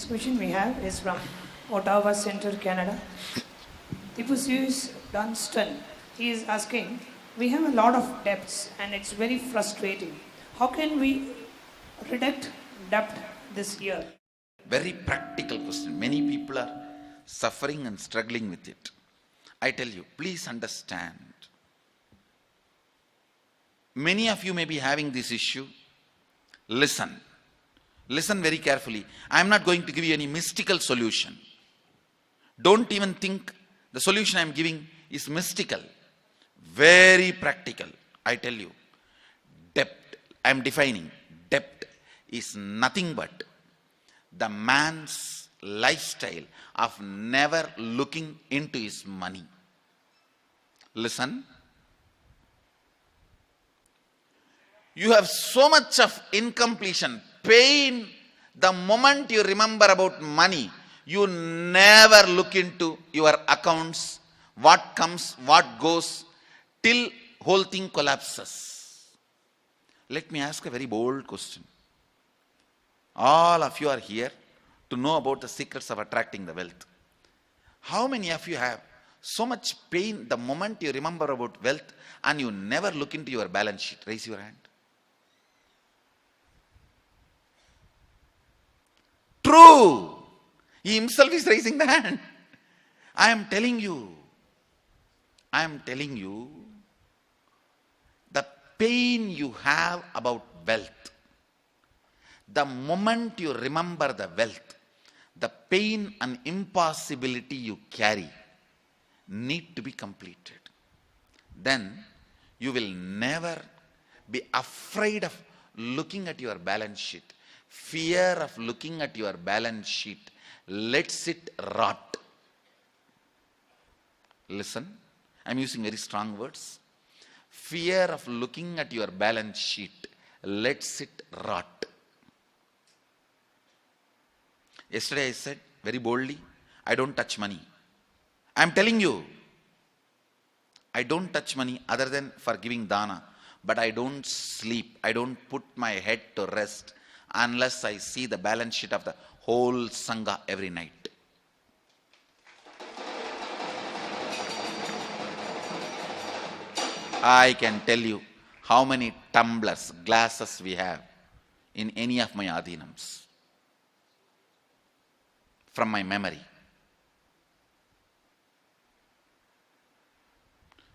question we have is from Ottawa Center, Canada. Tipusius Dunstan, he is asking, we have a lot of debts and it's very frustrating. How can we reduce debt this year? Very practical question. Many people are suffering and struggling with it. I tell you, please understand. Many of you may be having this issue. Listen. Listen very carefully. I am not going to give you any mystical solution. Don't even think the solution I am giving is mystical. Very practical. I tell you. Debt, I am defining. Debt is nothing but the man's lifestyle of never looking into his money. Listen. You have so much of incompletion, pain. The moment you remember about money, you never look into your accounts, what comes, what goes, till whole thing collapses. Let me ask a very bold question. All of you are here to know about the secrets of attracting the wealth. How many of you have so much pain the moment you remember about wealth and you never look into your balance sheet? Raise your hand. True. He himself is raising the hand. I am telling you, the pain you have about wealth, the moment you remember the wealth, the pain and impossibility you carry need to be completed. Then you will never be afraid of looking at your balance sheet. Fear of looking at your balance sheet lets it rot. Listen, I'm using very strong words. Fear of looking at your balance sheet lets it rot. Yesterday I said very boldly, I don't touch money. I'm telling you, I don't touch money other than for giving dana. But I don't sleep. I don't put my head to rest unless I see the balance sheet of the whole Sangha every night. I can tell you how many tumblers, glasses we have in any of my adhinams from my memory.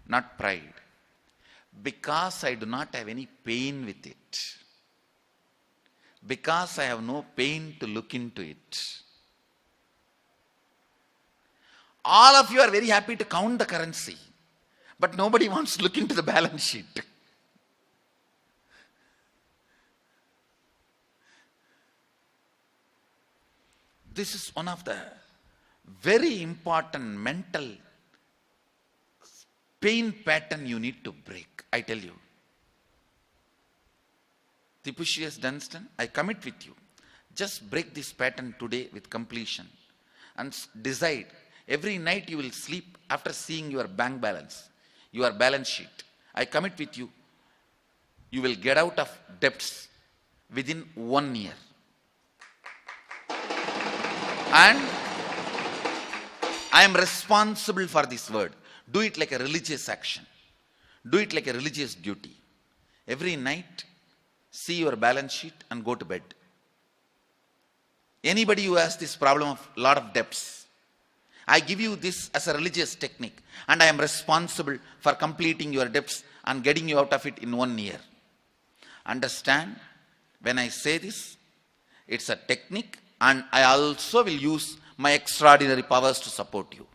Not pride. Because I do not have any pain with it. Because I have no pain to look into it. All of you are very happy to count the currency, but nobody wants to look into the balance sheet. This is one of the very important mental pain pattern you need to break, I tell you. Tipusius Dunstan, I commit with you. Just break this pattern today with completion and decide. Every night you will sleep after seeing your bank balance, your balance sheet. I commit with you. You will get out of debts within 1 year. And I am responsible for this word. Do it like a religious action. Do it like a religious duty. Every night, see your balance sheet and go to bed. Anybody who has this problem of lot of debts, I give you this as a religious technique, and I am responsible for completing your debts and getting you out of it in 1 year. Understand, when I say this, it's a technique, and I also will use my extraordinary powers to support you.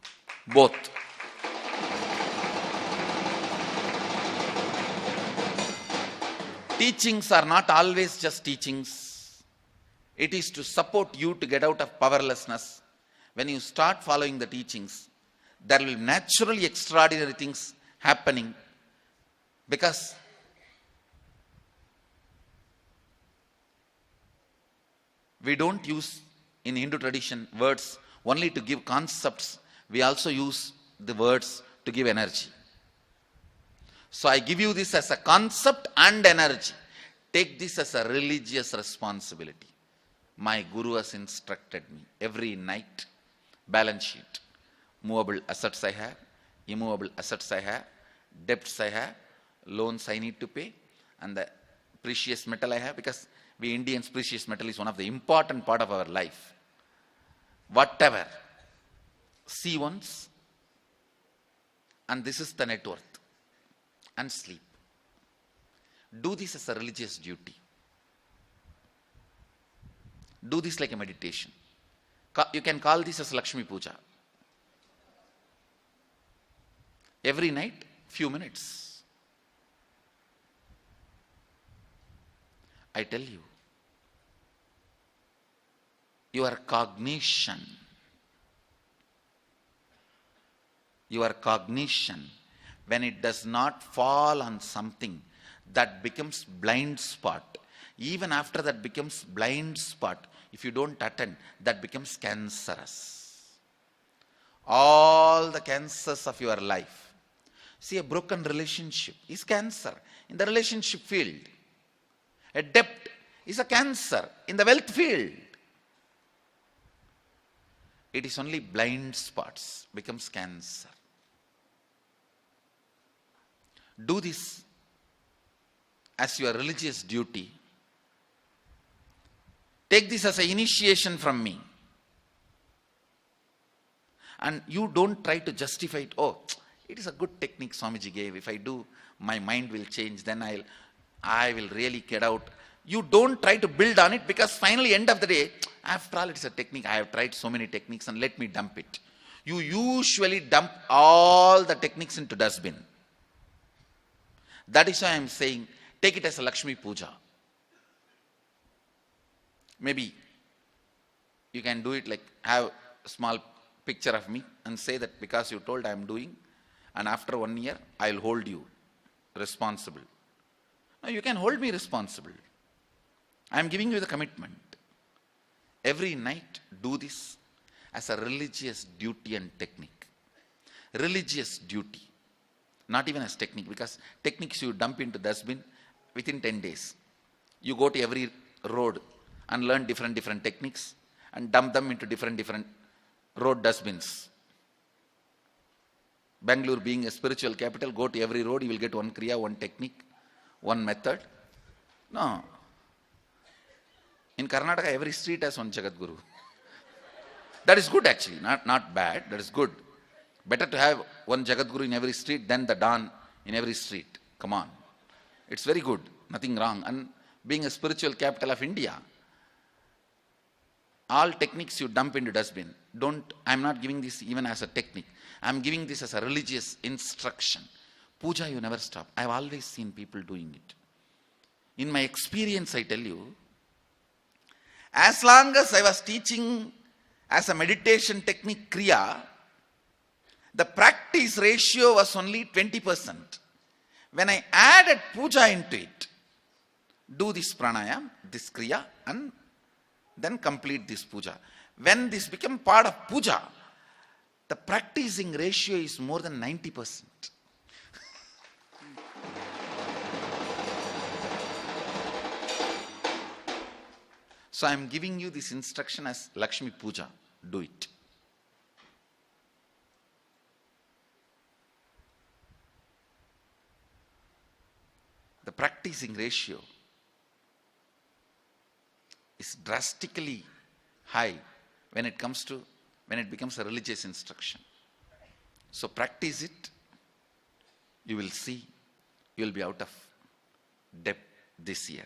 Both. Teachings are not always just teachings. It is to support you to get out of powerlessness. When you start following the teachings, there will naturally extraordinary things happening, because we don't use in Hindu tradition words only to give concepts. We also use the words to give energy. So I give you this as a concept and energy. Take this as a religious responsibility. My Guru has instructed me. Every night, balance sheet. Movable assets I have, immovable assets I have, debts I have, loans I need to pay, and the precious metal I have, because we Indians, precious metal is one of the important part of our life. Whatever. See once, and this is the net worth, and sleep. Do this as a religious duty. Do this like a meditation. You can call this as Lakshmi Puja. Every night, few minutes. I tell you, your cognition, when it does not fall on something, that becomes blind spot. Even after that becomes blind spot, if you don't attend, that becomes cancerous. All the cancers of your life. See, a broken relationship is cancer in the relationship field. A debt is a cancer in the wealth field. It is only blind spots becomes cancer. Do this as your religious duty. Take this as an initiation from me. And you don't try to justify it. Oh, it is a good technique Swamiji gave. If I do, my mind will change. Then I will really get out. You don't try to build on it, because finally, end of the day, after all, it's a technique. I have tried so many techniques and let me dump it. You usually dump all the techniques into dustbin. That is why I am saying, take it as a Lakshmi Puja. Maybe you can do it like, have a small picture of me and say that because you told I am doing, and after 1 year, I will hold you responsible. No, you can hold me responsible. I am giving you the commitment. Every night, do this as a religious duty and technique. Religious duty. Not even as technique, because techniques you dump into dustbin within 10 days. You go to every road and learn different techniques and dump them into different road dustbins. Bangalore being a spiritual capital, go to every road, you will get one kriya, one technique, one method. No. In Karnataka, every street has one Jagadguru. That is good actually, not bad, that is good. Better to have one Jagadguru in every street than the Don in every street. Come on. It's very good, nothing wrong. And being a spiritual capital of India, all techniques you dump into dustbin. I'm not giving this even as a technique. I'm giving this as a religious instruction. Puja, you never stop. I've always seen people doing it. In my experience, I tell you, as long as I was teaching as a meditation technique kriya, the practice ratio was only 20%. When I added puja into it, do this pranayam, this kriya, and then complete this puja. When this became part of puja, the practicing ratio is more than 90%. So I am giving you this instruction as Lakshmi Puja. Do it. The practicing ratio is drastically high when it becomes a religious instruction. So practice it. You will see, you will be out of debt this year.